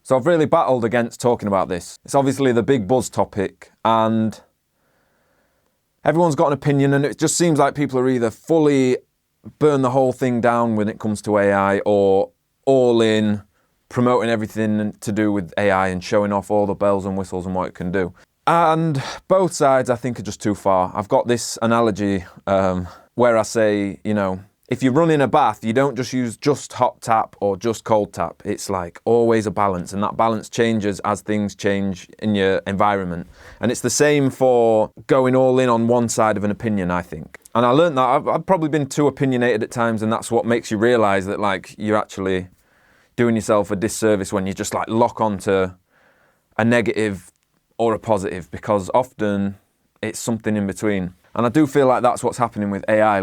So I've really battled against talking about this. It's obviously the big buzz topic, and everyone's got an opinion, and it just seems like people are either fully burn the whole thing down when it comes to AI, or all in, promoting everything to do with AI and showing off all the bells and whistles and what it can do. And both sides, I think, are just too far. I've got this analogy where I say, if you're running a bath, you don't just use just hot tap or just cold tap. It's like always a balance, and that balance changes as things change in your environment. And it's the same for going all in on one side of an opinion, I think. And I learned that I've probably been too opinionated at times, and that's what makes you realize that you're actually doing yourself a disservice when you just lock onto a negative or a positive, because often it's something in between. And I do feel like that's what's happening with AI.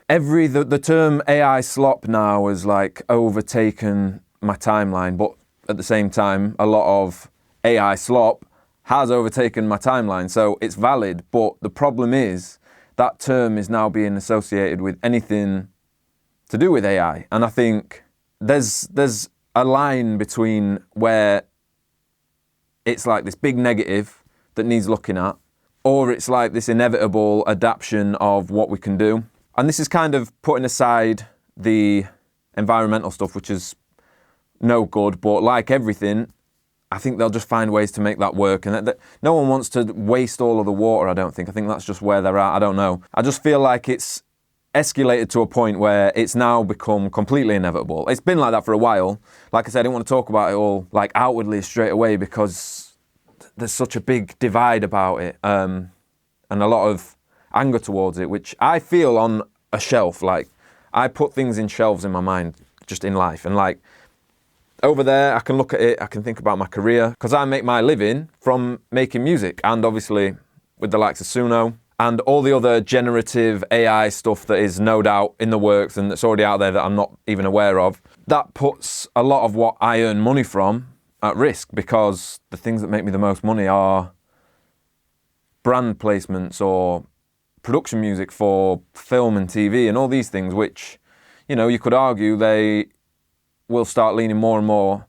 The term AI slop now has overtaken my timeline, but at the same time, a lot of AI slop has overtaken my timeline. So it's valid, but the problem is that term is now being associated with anything to do with AI. And I think there's a line between where it's like this big negative that needs looking at, or it's like this inevitable adaptation of what we can do. And this is kind of putting aside the environmental stuff, which is no good, but like everything, I think they'll just find ways to make that work. And that no one wants to waste all of the water, I don't think. I think that's just where they're at. I don't know. I just feel like it's escalated to a point where it's now become completely inevitable. It's been like that for a while. Like I said, I didn't want to talk about it all outwardly straight away, because there's such a big divide about it, and a lot of anger towards it, which I feel on a shelf. I put things in shelves in my mind, just in life, and over there I can look at it, I can think about my career, because I make my living from making music, and obviously with the likes of Suno and all the other generative AI stuff that is no doubt in the works and that's already out there that I'm not even aware of. That puts a lot of what I earn money from at risk, because the things that make me the most money are brand placements or production music for film and TV and all these things, which, you could argue they will start leaning more and more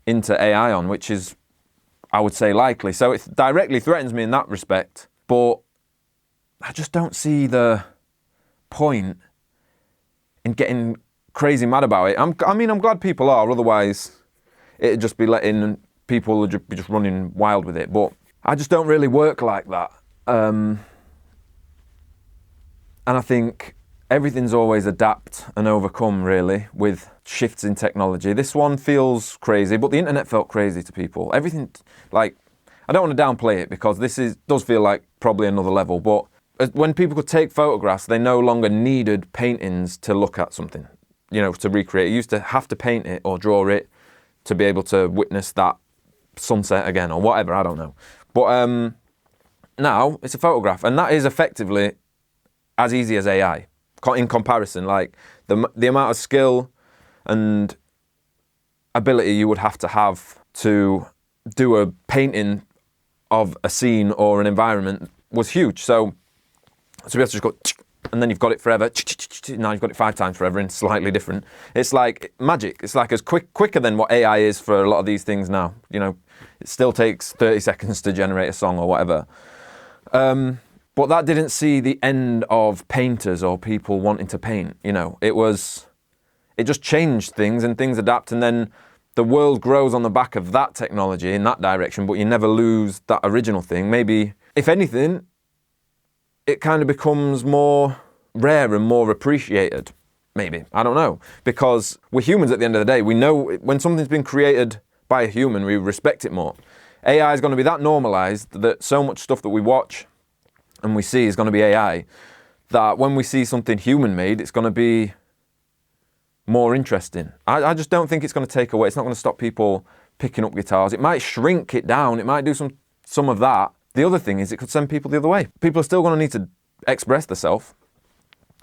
into AI on, which is, I would say, likely. So it directly threatens me in that respect, but I just don't see the point in getting crazy mad about it. I'm glad people are, otherwise it'd just be letting people be just running wild with it. But I just don't really work like that. And I think everything's always adapt and overcome, really, with shifts in technology. This one feels crazy, but the internet felt crazy to people. Everything, I don't want to downplay it, because does feel like probably another level, but when people could take photographs, they no longer needed paintings to look at something, to recreate. You used to have to paint it or draw it to be able to witness that sunset again or whatever, I don't know. But now it's a photograph, and that is effectively as easy as AI in comparison. The amount of skill and ability you would have to do a painting of a scene or an environment was huge. So to be able to just go, and then you've got it forever. Now you've got it 5 times forever and slightly different. It's like magic. It's like as quicker than what AI is for a lot of these things now. It still takes 30 seconds to generate a song or whatever. But that didn't see the end of painters or people wanting to paint. It just changed things, and things adapt, and then the world grows on the back of that technology in that direction, but you never lose that original thing. Maybe, if anything, it kind of becomes more rare and more appreciated. Maybe. I don't know. Because we're humans at the end of the day. We know when something's been created by a human, we respect it more. AI is going to be that normalized that so much stuff that we watch and we see is going to be AI, that when we see something human-made, it's going to be more interesting. I just don't think it's going to take away. It's not going to stop people picking up guitars. It might shrink it down. It might do some of that. The other thing is it could send people the other way. People are still going to need to express themselves,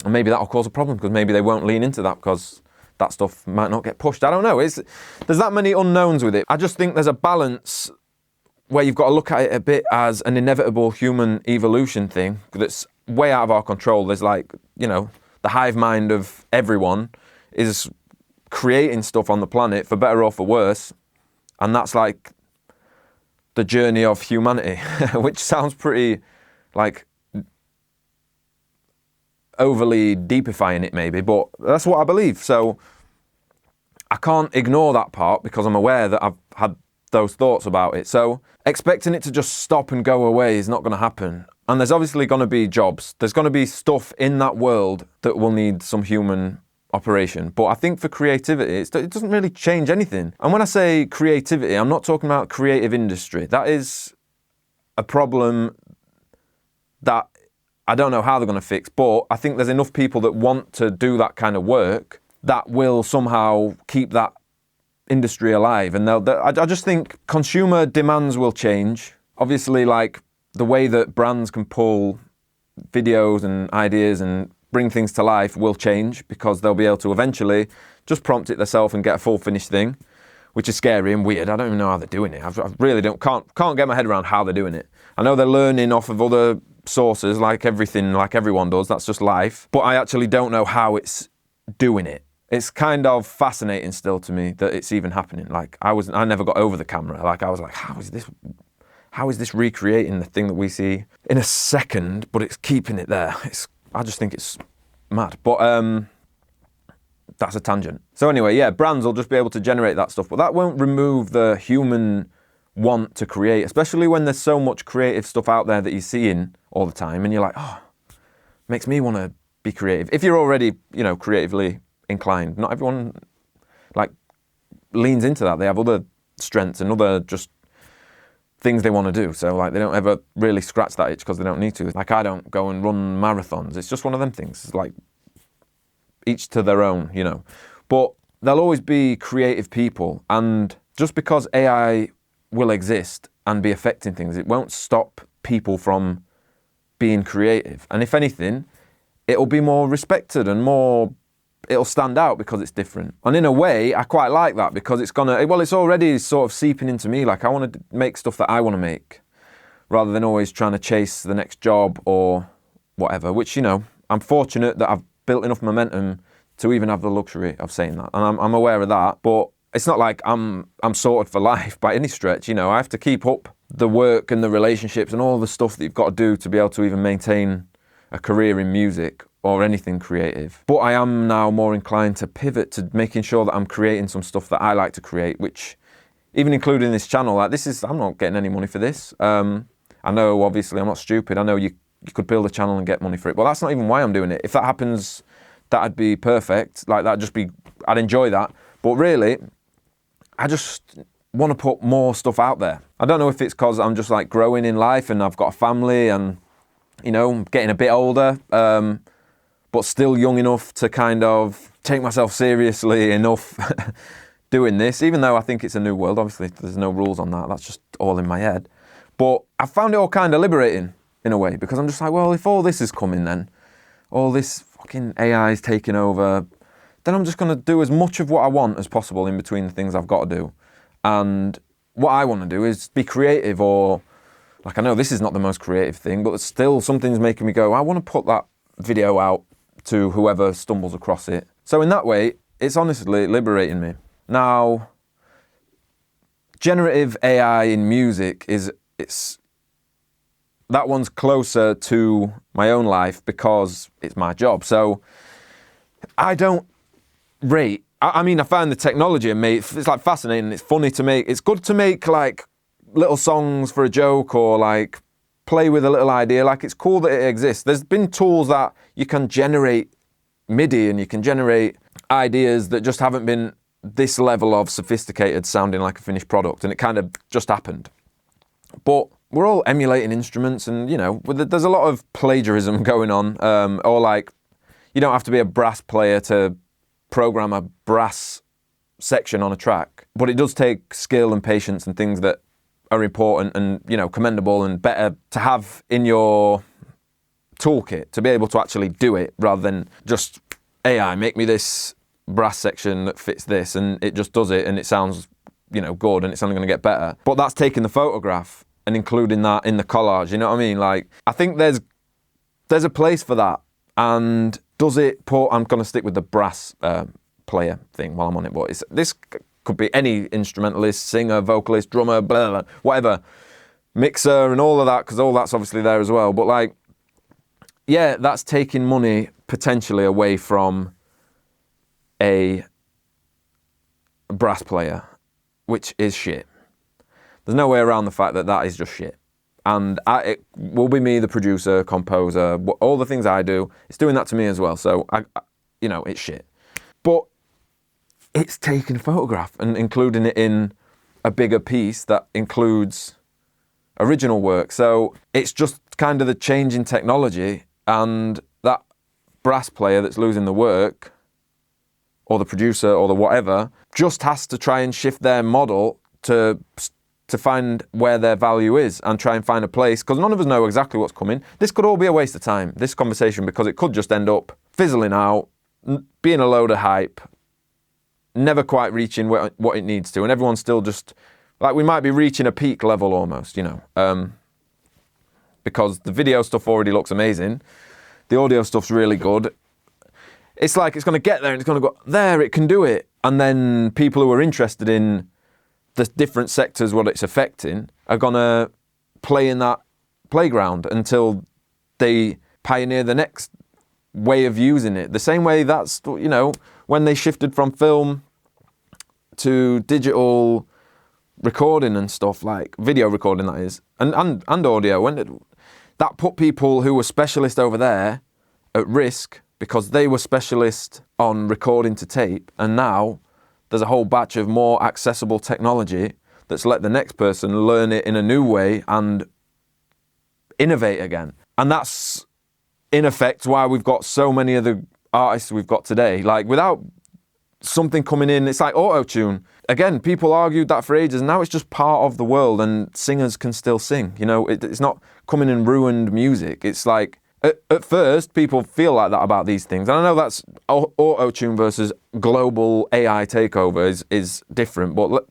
and maybe that'll cause a problem, because maybe they won't lean into that because that stuff might not get pushed. I don't know. There's that many unknowns with it. I just think there's a balance where you've got to look at it a bit as an inevitable human evolution thing that's way out of our control. There's the hive mind of everyone is creating stuff on the planet, for better or for worse, And that's like the journey of humanity, which sounds pretty like overly deepifying it maybe, but that's what I believe. So I can't ignore that part because I'm aware that I've had those thoughts about it. So expecting it to just stop and go away is not going to happen. And there's obviously going to be jobs. There's going to be stuff in that world that will need some human operation. But I think for creativity, it doesn't really change anything. And when I say creativity, I'm not talking about creative industry. That is a problem that I don't know how they're going to fix, but I think there's enough people that want to do that kind of work that will somehow keep that industry alive. And I just think consumer demands will change. Obviously, like the way that brands can pull videos and ideas and bring things to life will change because they'll be able to eventually just prompt it themselves and get a full finished thing, which is scary and weird. I don't even know how they're doing it. I really can't get my head around how they're doing it. I know they're learning off of other sources like everything, like everyone does. That's just life. But I actually don't know how it's doing it. It's kind of fascinating still to me that it's even happening. Like I never got over the camera. Like I was like, how is this recreating the thing that we see in a second, but it's keeping it there? I just think it's mad. But that's a tangent. So anyway, yeah, brands will just be able to generate that stuff, but that won't remove the human want to create, especially when there's so much creative stuff out there that you're seeing all the time, and you're like, oh, makes me want to be creative. If you're already, creatively inclined, not everyone like leans into that. They have other strengths and other just things they want to do. So like they don't ever really scratch that itch because they don't need to. Like I don't go and run marathons. It's just one of them things. It's like each to their own, But there'll always be creative people, and just because AI will exist and be affecting things, it won't stop people from being creative. And if anything, it'll be more respected and it'll stand out because it's different. And in a way, I quite like that because it's already sort of seeping into me. Like I want to make stuff that I want to make rather than always trying to chase the next job or whatever, which, I'm fortunate that I've built enough momentum to even have the luxury of saying that. And I'm aware of that, but it's not like I'm sorted for life by any stretch. I have to keep up the work and the relationships and all the stuff that you've got to do to be able to even maintain a career in music or anything creative. But I am now more inclined to pivot to making sure that I'm creating some stuff that I like to create, which even including this channel, I'm not getting any money for this. I know, obviously, I'm not stupid. I know you could build a channel and get money for it, but that's not even why I'm doing it. If that happens, that'd be perfect. Like I'd enjoy that. But really, I just want to put more stuff out there. I don't know if it's because I'm just like growing in life and I've got a family and, getting a bit older, but still young enough to kind of take myself seriously enough doing this, even though I think it's a new world. Obviously, there's no rules on that. That's just all in my head. But I found it all kind of liberating in a way because I'm just like, well, if all this is coming then, all this fucking AI is taking over, then I'm just going to do as much of what I want as possible in between the things I've got to do. And what I want to do is be creative, or like I know this is not the most creative thing, but still something's making me go, I want to put that video out to whoever stumbles across it. So in that way, it's honestly liberating me. Now, generative AI in music that one's closer to my own life because it's my job. So I don't rate. I find the technology it's like fascinating. It's funny to make. It's good to make like little songs for a joke or like play with a little idea. Like it's cool that it exists. There's been tools that you can generate MIDI and you can generate ideas that just haven't been this level of sophisticated sounding like a finished product, and it kind of just happened. But we're all emulating instruments, and there's a lot of plagiarism going on, or like you don't have to be a brass player to program a brass section on a track, but it does take skill and patience and things that are important and commendable and better to have in your toolkit to be able to actually do it rather than just AI make me this brass section that fits this, and it just does it and it sounds good and it's only going to get better. But that's taking the photograph and including that in the collage, you know what I mean? Like I think there's a place for that. And does it I'm going to stick with the brass player thing while I'm on it, but this could be any instrumentalist, singer, vocalist, drummer, blah, blah, whatever, mixer and all of that, because all that's obviously there as well. But like, yeah, that's taking money potentially away from a brass player, which is shit. There's no way around the fact that that is just shit. And it will be me, the producer, composer, all the things I do, it's doing that to me as well. So, it's shit. But it's taking a photograph and including it in a bigger piece that includes original work. So it's just kind of the change in technology, and that brass player that's losing the work, or the producer or the whatever, just has to try and shift their model to find where their value is and try and find a place, because none of us know exactly what's coming. This could all be a waste of time, this conversation, because it could just end up fizzling out, being a load of hype, never quite reaching what it needs to, and everyone's still just, like, we might be reaching a peak level almost, because the video stuff already looks amazing, the audio stuff's really good. It's like it's going to get there and it's going to go, there, it can do it. And then people who are interested in the different sectors, what it's affecting, are going to play in that playground until they pioneer the next way of using it. The same way that's, when they shifted from film to digital recording and stuff, like video recording that is, and audio, that put people who were specialists over there at risk, because they were specialists on recording to tape, and now there's a whole batch of more accessible technology that's let the next person learn it in a new way and innovate again. And that's, in effect, why we've got so many of the artists we've got today. Like, without something coming in, it's like auto-tune. Again, people argued that for ages, and now it's just part of the world, and singers can still sing. It's not coming and ruined music. It's like, at first, people feel like that about these things. And I know that's auto-tune versus global AI takeover is different, but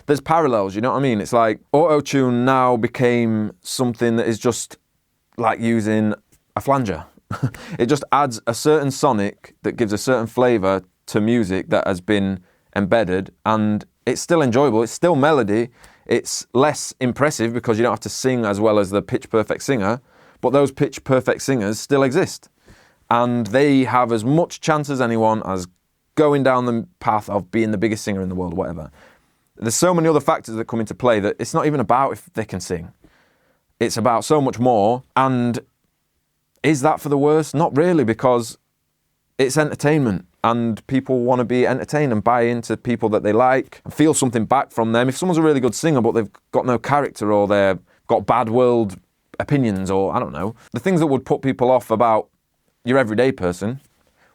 there's parallels, you know what I mean? It's like auto-tune now became something that is just like using a flanger. It just adds a certain sonic that gives a certain flavour to music that has been embedded, and it's still enjoyable, it's still melody, it's less impressive because you don't have to sing as well as the pitch-perfect singer, but those pitch-perfect singers still exist. And they have as much chance as anyone as going down the path of being the biggest singer in the world, whatever. There's so many other factors that come into play that it's not even about if they can sing. It's about so much more. And is that for the worse? Not really, because it's entertainment and people want to be entertained and buy into people that they like and feel something back from them. If someone's a really good singer but they've got no character, or they've got bad world opinions, or I don't know, the things that would put people off about your everyday person,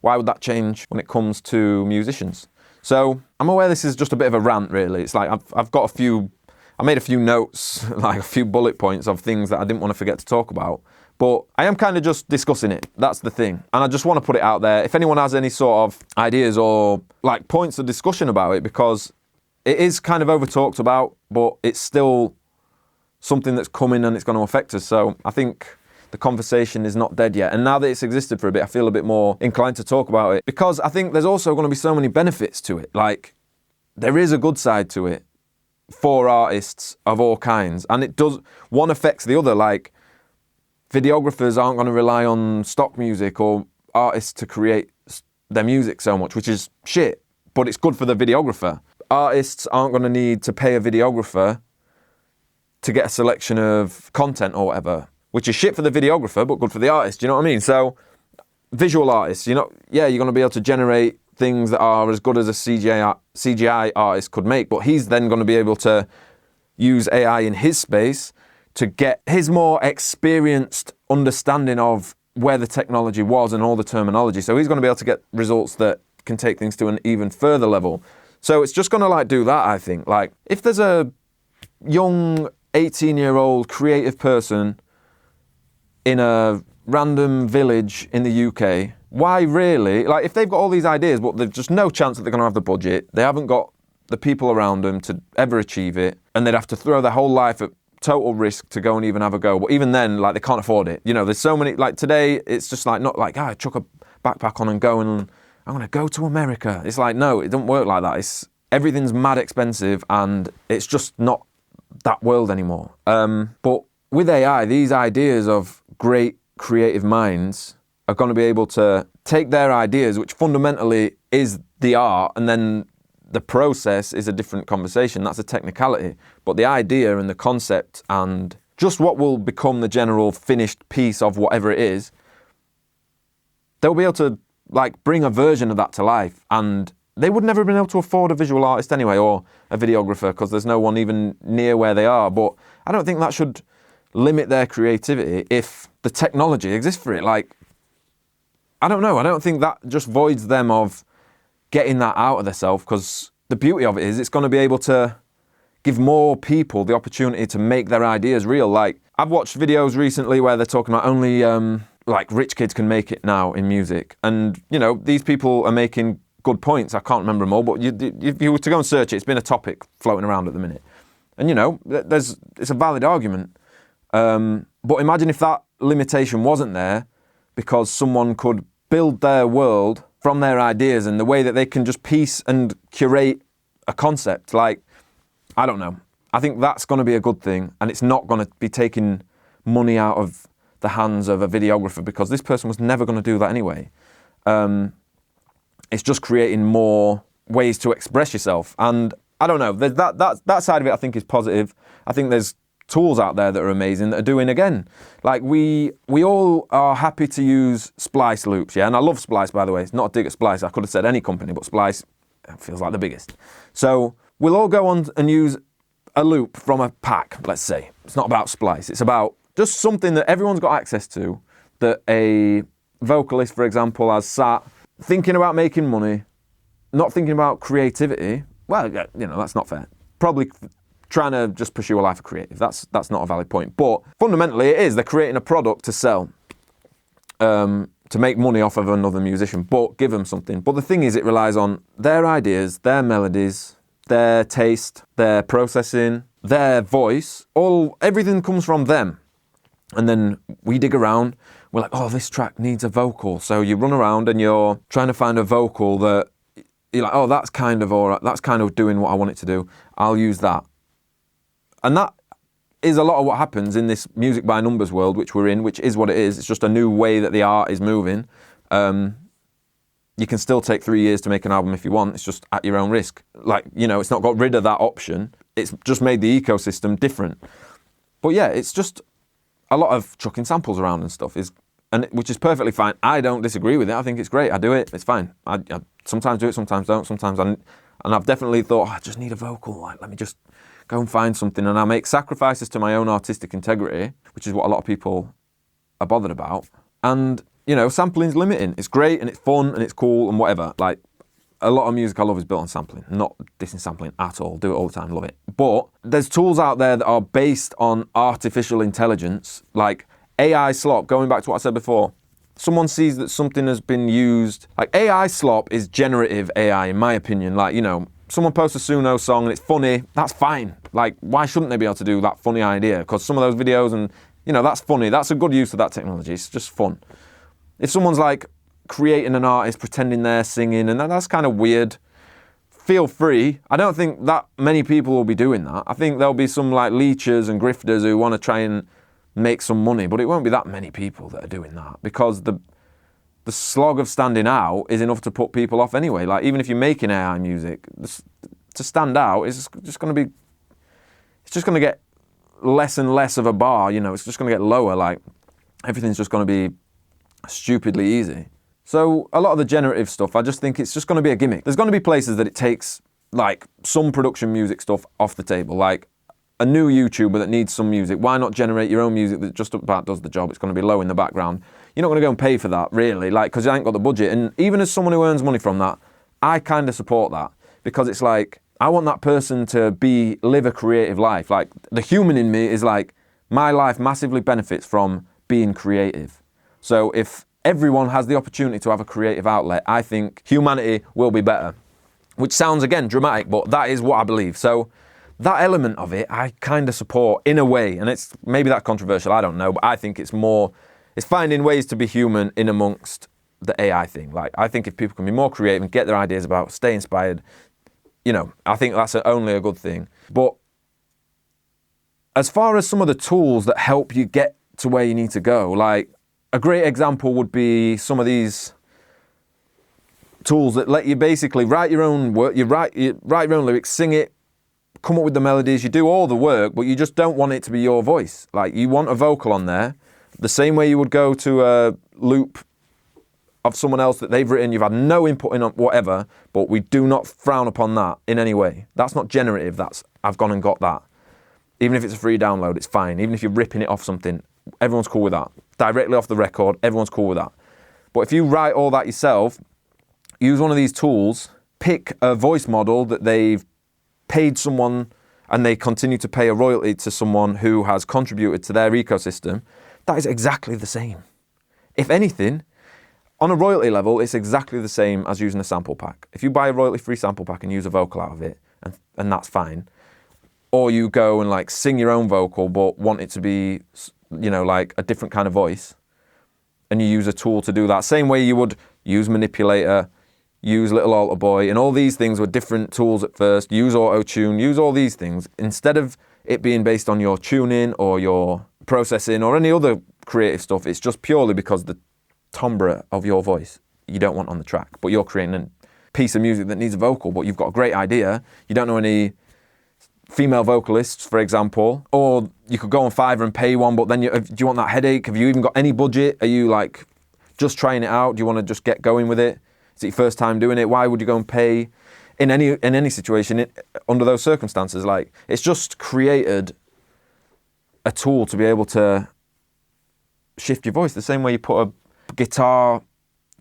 why would that change when it comes to musicians? So I'm aware this is just a bit of a rant, really. It's like I made a few notes, like a few bullet points of things that I didn't want to forget to talk about, but I am kind of just discussing it. That's the thing. And I just want to put it out there. If anyone has any sort of ideas or like points of discussion about it, because it is kind of over talked about, but it's still something that's coming and it's going to affect us. So I think the conversation is not dead yet. And now that it's existed for a bit, I feel a bit more inclined to talk about it, because I think there's also going to be so many benefits to it. Like, there is a good side to it for artists of all kinds. And it does, one affects the other. Like, videographers aren't going to rely on stock music or artists to create their music so much, which is shit, but it's good for the videographer. Artists aren't going to need to pay a videographer to get a selection of content or whatever, which is shit for the videographer, but good for the artist, you know what I mean? So, visual artists, you're going to be able to generate things that are as good as a CGI artist could make, but he's then going to be able to use AI in his space to get his more experienced understanding of where the technology was and all the terminology. So he's going to be able to get results that can take things to an even further level. So it's just going to do that, I think. Like, if there's a young 18-year-old creative person in a random village in the UK, why really? Like, if they've got all these ideas, but there's just no chance that they're going to have the budget, they haven't got the people around them to ever achieve it, and they'd have to throw their whole life at total risk to go and even have a go. But even then, they can't afford it. There's so many, today, it's just not like, chuck a backpack on and go, and I'm going to go to America. It's like, no, it doesn't work like that. everything's mad expensive and it's just not that world anymore. But with AI, these ideas of great creative minds are going to be able to take their ideas, which fundamentally is the art, and then the process is a different conversation. That's a technicality. But the idea and the concept and just what will become the general finished piece of whatever it is, they'll be able to like bring a version of that to life. And they would never have been able to afford a visual artist anyway, or a videographer, because there's no one even near where they are. But I don't think that should limit their creativity if the technology exists for it. Like, I don't know. I don't think that just voids them of getting that out of themselves, because the beauty of it is it's going to be able to give more people the opportunity to make their ideas real. Like, I've watched videos recently where they're talking about only like rich kids can make it now in music. And, you know, these people are making good points. I can't remember them all, but if you were to go and search it, it's been a topic floating around at the minute. And, you know, it's a valid argument. But imagine if that limitation wasn't there, because someone could build their world from their ideas and the way that they can just piece and curate a concept. Like, I don't know. I think that's going to be a good thing, and it's not going to be taking money out of the hands of a videographer, because this person was never going to do that anyway. It's just creating more ways to express yourself. And I don't know, that side of it I think is positive. I think there's tools out there that are amazing that are doing, again, like we all are happy to use splice loops, yeah? And I love Splice, by the way. It's not a dig at Splice. I could have said any company, but Splice feels like the biggest. So we'll all go on and use a loop from a pack, let's say. It's not about Splice. It's about just something that everyone's got access to, that a vocalist, for example, has sat thinking about making money, not thinking about creativity. Well, you know, that's not fair. Probably trying to just pursue a life of creative. That's not a valid point. But fundamentally it is. They're creating a product to sell, to make money off of another musician, but give them something. But the thing is, it relies on their ideas, their melodies, their taste, their processing, their voice. Everything comes from them. And then we dig around. We're like, oh, this track needs a vocal. So you run around and you're trying to find a vocal that you're like, oh, that's kind of all right. That's kind of doing what I want it to do. I'll use that. And that is a lot of what happens in this music by numbers world, which we're in, which is what it is. It's just a new way that the art is moving. You can still take 3 years to make an album if you want. It's just at your own risk. Like, you know, it's not got rid of that option. It's just made the ecosystem different. But yeah, it's just a lot of chucking samples around and stuff, which is perfectly fine. I don't disagree with it. I think it's great. I do it. It's fine. I sometimes do it, sometimes don't. And I've definitely thought, I just need a vocal. Like, let me just go and find something. And I make sacrifices to my own artistic integrity, which is what a lot of people are bothered about. And, you know, sampling's limiting. It's great and it's fun and it's cool and whatever. Like, a lot of music I love is built on sampling. Not dissing sampling at all. Do it all the time. Love it. But there's tools out there that are based on artificial intelligence, like AI slop. Going back to what I said before, someone sees that something has been used. Like, AI slop is generative AI, in my opinion. Like, you know, someone posts a Suno song and it's funny. That's fine. Like, why shouldn't they be able to do that funny idea? Because some of those videos, and, you know, that's funny. That's a good use of that technology. It's just fun. If someone's like creating an artist, pretending they're singing, and that's kind of weird, feel free. I don't think that many people will be doing that. I think there'll be some like leechers and grifters who want to try and make some money, but it won't be that many people that are doing that, because the slog of standing out is enough to put people off anyway. Like, even if you're making AI music, to stand out is just going to get less and less of a bar, you know, it's just going to get lower. Like, everything's just going to be stupidly easy. So a lot of the generative stuff, I just think it's just going to be a gimmick. There's going to be places that it takes like some production music stuff off the table, like a new YouTuber that needs some music. Why not generate your own music that just about does the job? It's going to be low in the background. You're not going to go and pay for that, really, like, because you ain't got the budget. And even as someone who earns money from that, I kind of support that, because it's like, I want that person to live a creative life. Like, the human in me is like, my life massively benefits from being creative. So if everyone has the opportunity to have a creative outlet, I think humanity will be better. Which sounds, again, dramatic, but that is what I believe. So that element of it, I kind of support in a way. And it's maybe that's controversial, I don't know, but I think it's finding ways to be human in amongst the AI thing. Like, I think if people can be more creative and get their ideas about, stay inspired, I think that's only a good thing. But as far as some of the tools that help you get to where you need to go, like a great example would be some of these tools that let you basically write your own work, you write your own lyrics, sing it, come up with the melodies, you do all the work, but you just don't want it to be your voice. Like, you want a vocal on there, the same way you would go to a loop of someone else that they've written, you've had no input in whatever, but we do not frown upon that in any way. That's not generative, that's, I've gone and got that. Even if it's a free download, it's fine. Even if you're ripping it off something, everyone's cool with that. Directly off the record, everyone's cool with that. But if you write all that yourself, use one of these tools, pick a voice model that they've paid someone and they continue to pay a royalty to someone who has contributed to their ecosystem, that is exactly the same. If anything, on a royalty level, it's exactly the same as using a sample pack. If you buy a royalty-free sample pack and use a vocal out of it, and that's fine, or you go and like sing your own vocal but want it to be, like a different kind of voice, and you use a tool to do that, same way you would use Manipulator, use Little Alter Boy, and all these things were different tools at first. Use auto-tune, use all these things. Instead of it being based on your tuning or your processing or any other creative stuff, it's just purely because the timbre of your voice you don't want on the track, but you're creating a piece of music that needs a vocal, but you've got a great idea. You don't know any female vocalists, for example, or you could go on Fiverr and pay one, but then do you want that headache? Have you even got any budget? Are you like just trying it out? Do you want to just get going with it? Is it your first time doing it? Why would you go and pay in any situation under those circumstances? Like, it's just created a tool to be able to shift your voice the same way you put a guitar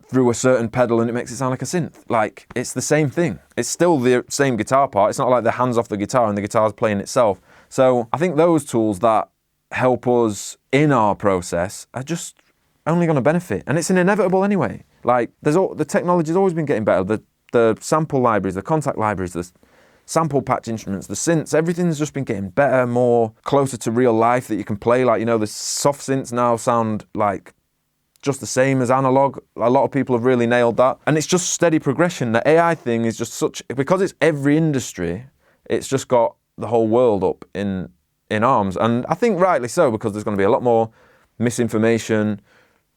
through a certain pedal and it makes it sound like a synth. Like, it's the same thing. It's still the same guitar part. It's not like the hands off the guitar and the guitar's playing itself. So I think those tools that help us in our process are just only going to benefit. And it's an inevitable anyway. Like, the technology's always been getting better. The sample libraries, the contact libraries, the sample patch instruments, the synths, everything's just been getting better, more closer to real life that you can play. Like, the soft synths now sound like just the same as analog. A lot of people have really nailed that. And it's just steady progression. The AI thing is just because it's every industry, it's just got the whole world up in arms. And I think rightly so, because there's going to be a lot more misinformation.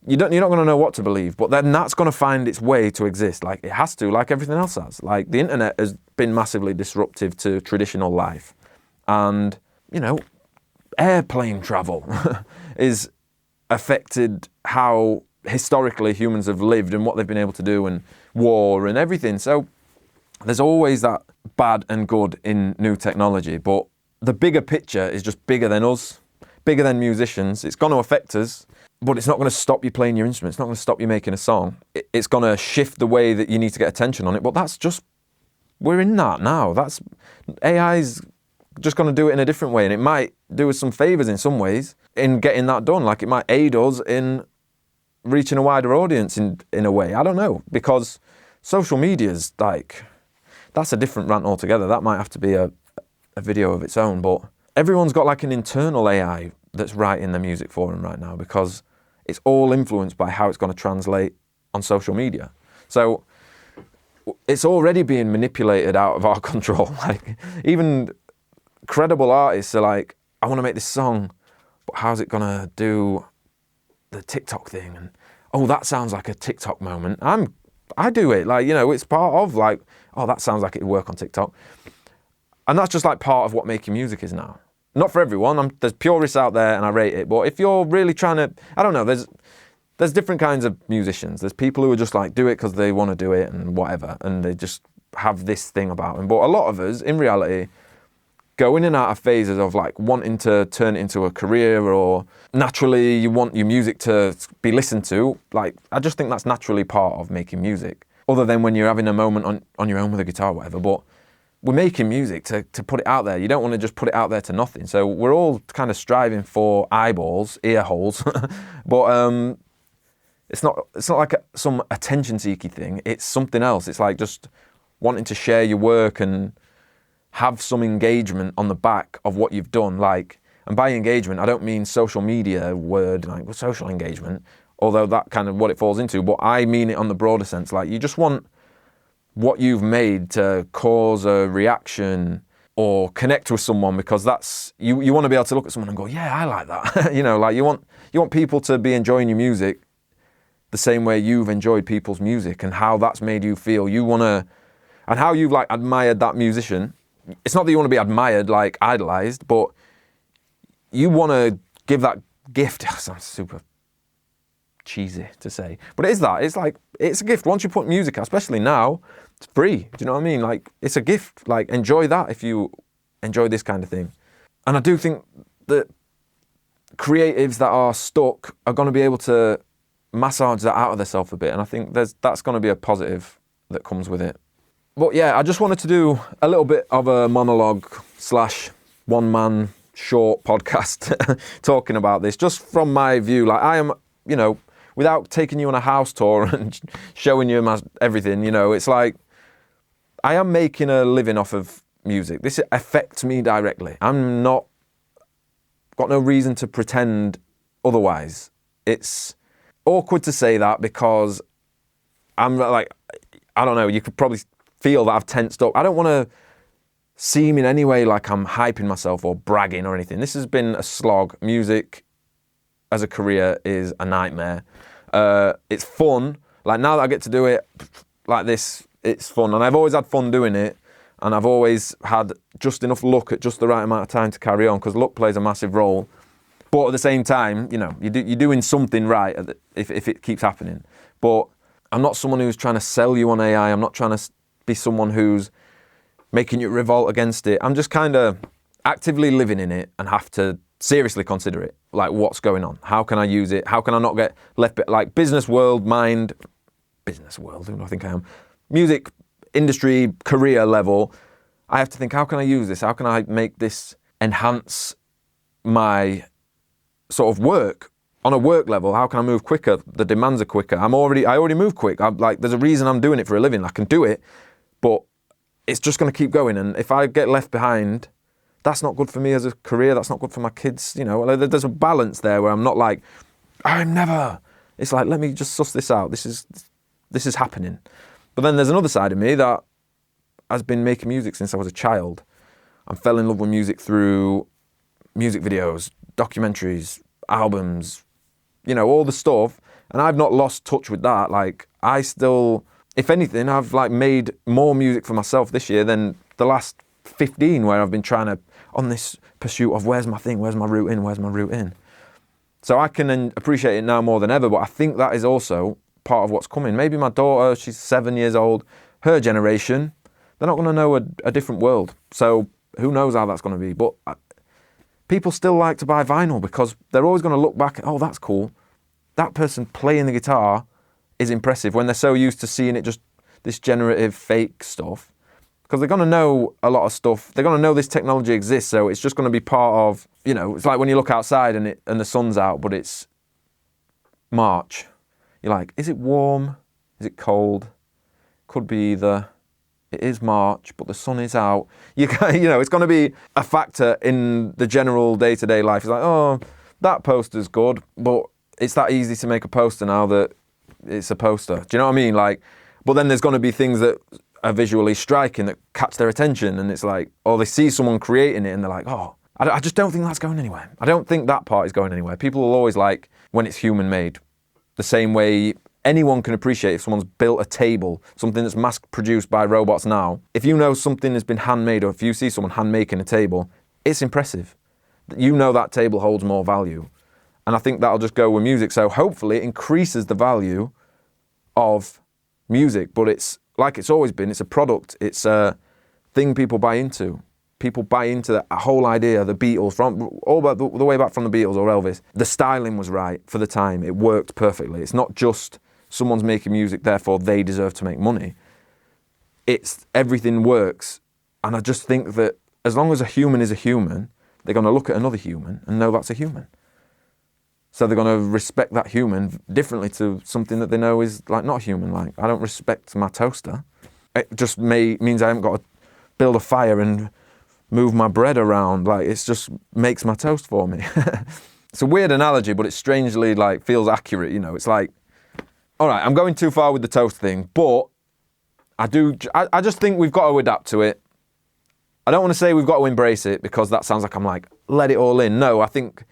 You're not going to know what to believe, but then that's going to find its way to exist. Like, it has to, like everything else has. Like, the internet has been massively disruptive to traditional life. And, airplane travel is affected how historically humans have lived and what they've been able to do, and war and everything. So there's always that bad and good in new technology, but the bigger picture is just bigger than us, bigger than musicians. It's going to affect us, but it's not going to stop you playing your instrument. It's not going to stop you making a song. It's going to shift the way that you need to get attention on it, but we're in that now. AI's just going to do it in a different way, and it might do us some favors in some ways in getting that done. Like, it might aid us in reaching a wider audience in a way. I don't know, because social media's like, that's a different rant altogether. That might have to be a video of its own, but everyone's got like an internal AI that's writing the music for them right now, because it's all influenced by how it's going to translate on social media. So it's already being manipulated out of our control. Like, even credible artists are like, I want to make this song, but how's it going to do the TikTok thing? And, oh, that sounds like a TikTok moment. I do it. Like, it's part of like, oh, that sounds like it'd work on TikTok. And that's just like part of what making music is now. Not for everyone. There's purists out there and I rate it. But if you're really trying to, I don't know, there's different kinds of musicians. There's people who are just like, do it because they want to do it and whatever. And they just have this thing about them. But a lot of us, in reality, go in and out of phases of like wanting to turn it into a career, or naturally you want your music to be listened to. Like, I just think that's naturally part of making music, other than when you're having a moment on your own with a guitar or whatever. But we're making music to put it out there. You don't want to just put it out there to nothing. So we're all kind of striving for eyeballs, ear holes, but it's not like some attention-seeking thing. It's something else. It's like just wanting to share your work and have some engagement on the back of what you've done. Like, and by engagement, I don't mean social media word, like social engagement, although that kind of what it falls into, but I mean it on the broader sense. Like, you just want what you've made to cause a reaction or connect with someone, because that's, you want to be able to look at someone and go, yeah, I like that. You know, like you want people to be enjoying your music the same way you've enjoyed people's music and how that's made you feel. You want to, and how you've like admired that musician. It's not that you want to be admired, like idolized, but you want to give that gift. That sounds super cheesy to say, but it is that. It's like, it's a gift. Once you put music out, especially now, it's free. Do you know what I mean? Like, it's a gift. Like, enjoy that if you enjoy this kind of thing. And I do think that creatives that are stuck are going to be able to massage that out of themselves a bit. And I think that's going to be a positive that comes with it. But yeah, I just wanted to do a little bit of a monologue / one-man short podcast talking about this, just from my view. Like, I am, you know, without taking you on a house tour and showing you everything, you know, it's like, I am making a living off of music. This affects me directly. I'm not, got no reason to pretend otherwise. It's awkward to say that because I'm like, I don't know, you could probably feel that I've tensed up. I don't want to seem in any way like I'm hyping myself or bragging or anything. This has been a slog. Music as a career is a nightmare. It's fun. Like, now that I get to do it like this, it's fun. And I've always had fun doing it. And I've always had just enough luck at just the right amount of time to carry on, because luck plays a massive role. But at the same time, you know, you're doing something right if it keeps happening. But I'm not someone who's trying to sell you on AI. I'm not trying to be someone who's making you revolt against it. I'm just kind of actively living in it and have to seriously consider it. Like, what's going on? How can I use it? How can I not get left, like business world, who do I think I am? Music industry, career level, I have to think, how can I use this? How can I make this enhance my sort of work on a work level? How can I move quicker? The demands are quicker. I already move quick. I'm like, there's a reason I'm doing it for a living. I can do it, but it's just going to keep going. And if I get left behind, that's not good for me as a career. That's not good for my kids. You know, there's a balance there where I'm not like, it's like, let me just suss this out. This is happening. But then there's another side of me that has been making music since I was a child. I fell in love with music through music videos, documentaries, albums, you know, all the stuff. And I've not lost touch with that. Like, I still, if anything, I've like made more music for myself this year than the last 15, where I've been trying to, on this pursuit of where's my thing, where's my route in. So I can appreciate it now more than ever, but I think that is also part of what's coming. Maybe my daughter, she's 7 years old, her generation, they're not going to know a different world. So who knows how that's going to be. But people still like to buy vinyl because they're always going to look back, oh, that's cool. That person playing the guitar is impressive, when they're so used to seeing it just this generative fake stuff. Because they're going to know a lot of stuff. They're going to know this technology exists, so it's just going to be part of, you know, it's like when you look outside and the sun's out, but it's March. You're like, is it warm? Is it cold? Could be either. It is March, but the sun is out. You know, it's going to be a factor in the general day-to-day life. It's like, oh, that poster's good, but it's that easy to make a poster now that it's a poster. Do you know what I mean? Like, but then there's going to be things that are visually striking that catch their attention, and it's like, or they see someone creating it and they're like, oh, I just don't think that's going anywhere. I don't think that part is going anywhere. People will always like when it's human-made. The same way anyone can appreciate if someone's built a table, something that's mass-produced by robots now. If you know something has been handmade, or if you see someone hand-making a table, it's impressive. You know that table holds more value. And I think that'll just go with music. So hopefully it increases the value of music, but it's like it's always been, it's a product. It's a thing people buy into. People buy into the whole idea, the Beatles, from all about the way back from the Beatles or Elvis. The styling was right for the time. It worked perfectly. It's not just someone's making music, therefore they deserve to make money. It's everything works. And I just think that as long as a human is a human, they're going to look at another human and know that's a human. So they're going to respect that human differently to something that they know is like not human. Like, I don't respect my toaster. It just means I haven't got to build a fire and move my bread around. Like, it just makes my toast for me. It's a weird analogy, but it strangely like feels accurate. You know, it's like, all right, I'm going too far with the toast thing, but I just think we've got to adapt to it. I don't want to say we've got to embrace it, because that sounds like I'm like, let it all in. No, I think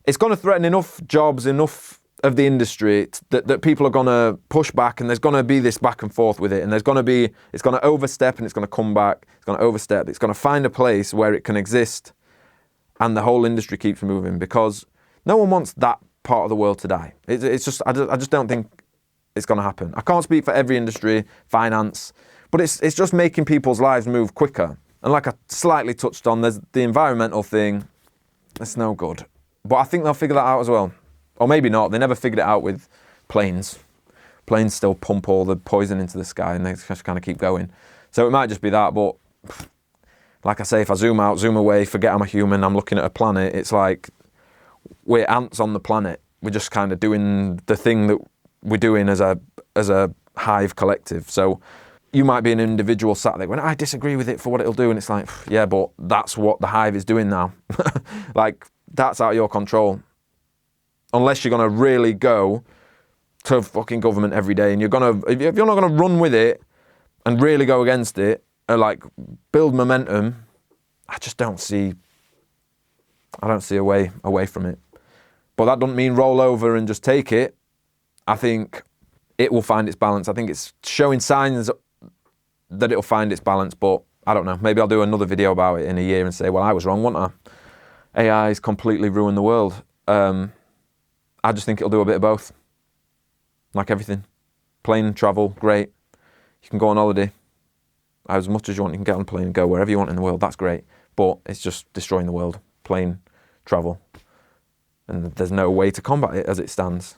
it's going to threaten enough jobs, enough of the industry that people are going to push back, and there's going to be this back and forth with it, and it's going to overstep and it's going to come back, it's going to overstep, it's going to find a place where it can exist, and the whole industry keeps moving, because no one wants that part of the world to die. It's just, I just don't think it's going to happen. I can't speak for every industry, finance, but it's just making people's lives move quicker. And like I slightly touched on, there's the environmental thing. It's no good. But I think they'll figure that out as well. Or maybe not. They never figured it out with planes. Planes still pump all the poison into the sky, and they just kind of keep going. So it might just be that. But like I say, if I zoom out, zoom away, forget I'm a human, I'm looking at a planet, it's like we're ants on the planet. We're just kind of doing the thing that we're doing as a hive collective. So you might be an individual sat there going, I disagree with it for what it'll do. And it's like, yeah, but that's what the hive is doing now. Like, that's out of your control. Unless you're going to really go to fucking government every day, and if you're not going to run with it and really go against it, or like build momentum, I don't see a way away from it. But that doesn't mean roll over and just take it. I think it will find its balance. I think it's showing signs that it'll find its balance, but I don't know. Maybe I'll do another video about it in a year and say, well, I was wrong, wasn't I? AI's completely ruined the world. I just think it'll do a bit of both. Like everything. Plane travel, great. You can go on holiday as much as you want. You can get on a plane and go wherever you want in the world. That's great. But it's just destroying the world. Plane travel. And there's no way to combat it as it stands.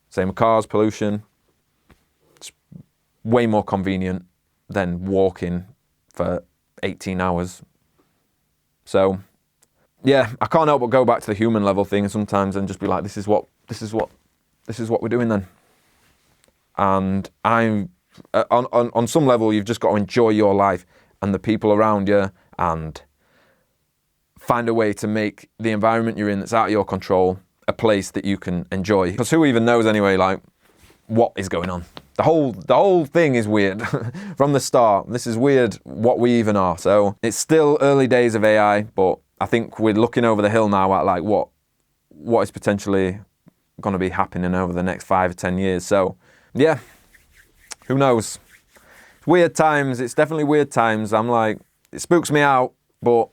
Same with cars, pollution. It's way more convenient than walking for 18 hours. So, yeah, I can't help but go back to the human level thing sometimes and just be like, this is what we're doing then. And I'm on some level, you've just got to enjoy your life and the people around you, and find a way to make the environment you're in that's out of your control a place that you can enjoy. Because who even knows anyway, like, what is going on? The whole thing is weird from the start. This is weird what we even are. So it's still early days of AI, but I think we're looking over the hill now at like what is potentially going to be happening over the next 5 or 10 years. So yeah, who knows? It's weird times. It's definitely weird times. I'm like, it spooks me out, but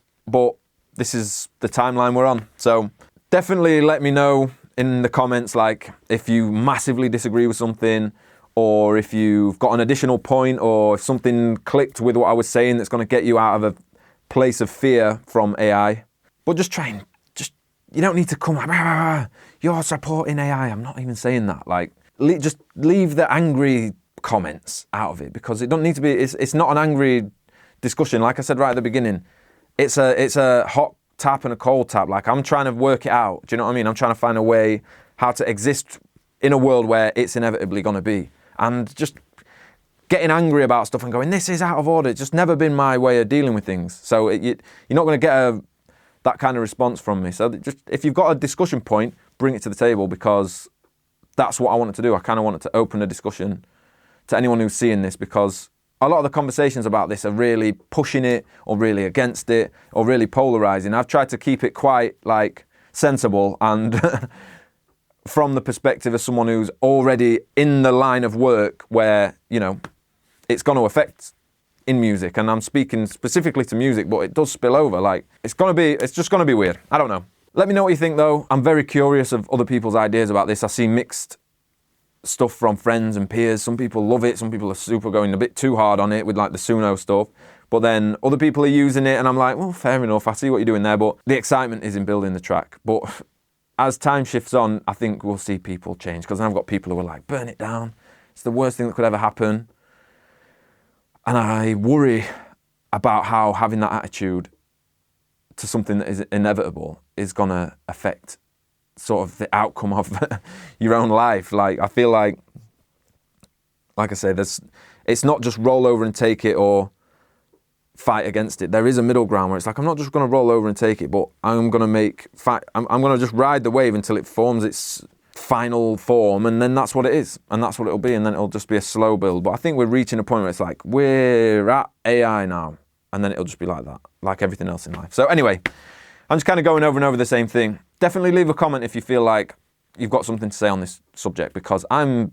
this is the timeline we're on. So definitely let me know in the comments, like, if you massively disagree with something, or if you've got an additional point, or if something clicked with what I was saying that's going to get you out of a place of fear from AI. But just try and you don't need to come like, you're supporting AI. I'm not even saying that. Like, just leave the angry comments out of it, because it don't need to be. It's not an angry discussion. Like I said right at the beginning, it's a hot tap and a cold tap. Like, I'm trying to work it out. Do you know what I mean? I'm trying to find a way how to exist in a world where it's inevitably going to be. And just getting angry about stuff and going, this is out of order. It's just never been my way of dealing with things. So you're not going to get that kind of response from me. So just, if you've got a discussion point, bring it to the table, because that's what I wanted to do. I kind of wanted to open a discussion to anyone who's seeing this, because a lot of the conversations about this are really pushing it, or really against it, or really polarizing. I've tried to keep it quite like sensible and from the perspective of someone who's already in the line of work where, you know, it's going to affect in music. And I'm speaking specifically to music, but it does spill over. Like, it's just going to be weird. I don't know. Let me know what you think though. I'm very curious of other people's ideas about this. I see mixed stuff from friends and peers. Some people love it. Some people are super going a bit too hard on it with like the Suno stuff. But then other people are using it and I'm like, well, fair enough. I see what you're doing there. But the excitement is in building the track. But as time shifts on, I think we'll see people change, because I've got people who are like, burn it down. It's the worst thing that could ever happen. And I worry about how having that attitude to something that is inevitable is going to affect sort of the outcome of your own life. Like, I feel like I say, it's not just roll over and take it or fight against it. There is a middle ground where it's like, I'm not just going to roll over and take it, but I'm going to I'm going to just ride the wave until it forms its final form, and then that's what it is, and that's what it'll be, and then it'll just be a slow build. But I think we're reaching a point where it's like, we're at AI now, and then it'll just be like that, like everything else in life. So anyway, I'm just kind of going over and over the same thing. Definitely leave a comment if you feel like you've got something to say on this subject, because I'm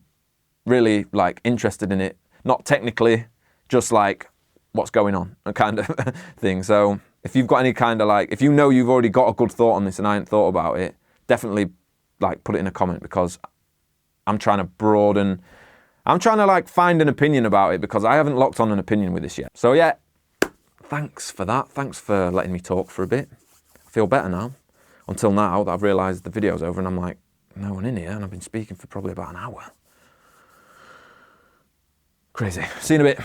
really like interested in it, not technically, just like what's going on, a kind of thing. So if you've got any kind of like, if you know you've already got a good thought on this and I ain't thought about it, definitely like put it in a comment, because I'm trying to broaden, I'm trying to like find an opinion about it, because I haven't locked on an opinion with this yet. So yeah, thanks for that. Thanks for letting me talk for a bit. I feel better now. Until now that I've realised the video's over and I'm like, no one in here, and I've been speaking for probably about an hour. Crazy. See you in a bit.